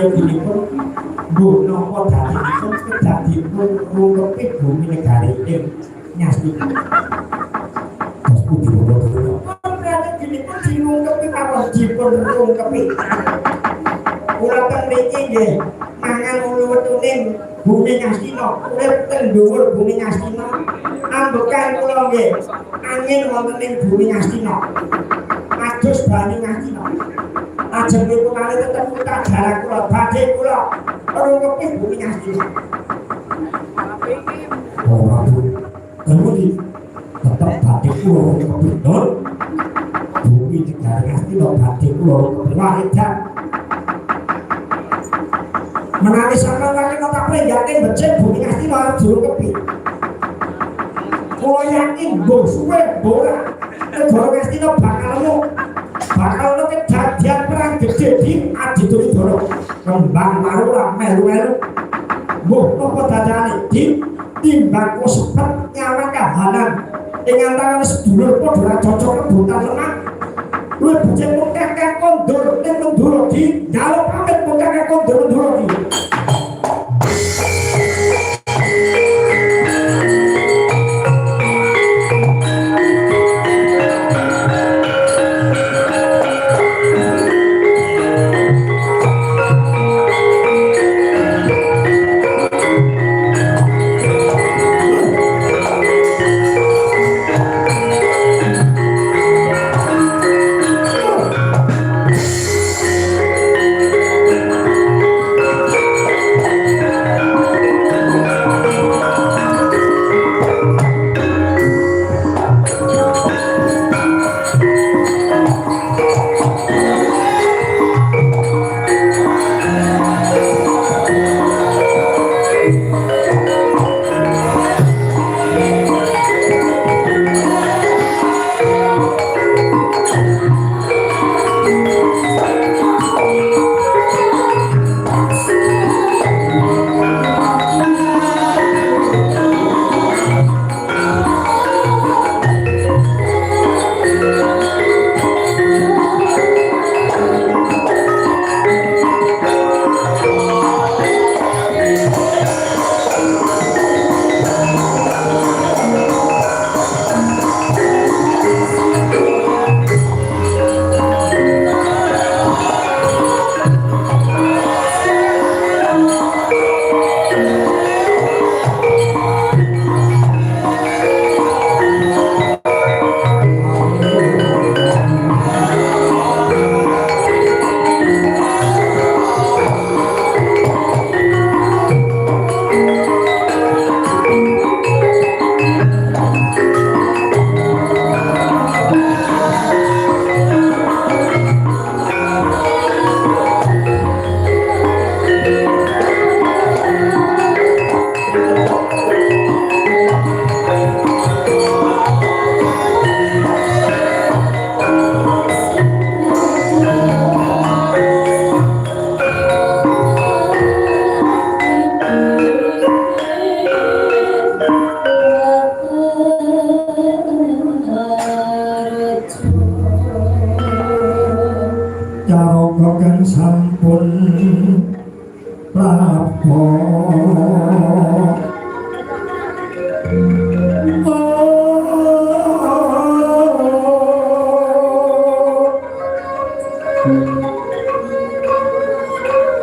dinipun mbuh napa dadinipun kedadipun rungkeping bumi negari ing nyasti. Terus pundi kula berarti dinipun dirungkepi kawon dipun rungkepi. Kula teng mriki nggih mangan ulu-uluning bumi Ngastina, urip teng dhuwur bumi Ngastina. Ambekan kula nggih angin wonten ing bumi Ngastina. Adus bani Ngastina. Ajeng niku kali ketemu jarak kula badhe kula rungkepi bumi Ngastina. Ora Bu. Kemudian tetep badhe kula rungkepi tur. Bumi negari Ngastina badhe kula rungkepi wahidan. Menawi sampeyan lagi notabene yakin becik bumi Ngastina dirungkepi. Kula yakin mbok suwe ora negara Ngastina bakal ono kejadian perang gede di Aditudara. Kembang marura melu-melu. Mbok napa dadane di timbang sepet nyawa kahanan ing antarané sedulur padha ora cocok rebutan lemah. Luwih becik mung kakek kondur ning Ndoro di njaluk pamit mung kakek kondur Ndoro di.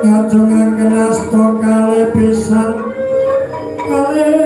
Ngajengaken asta kalih pisan kalih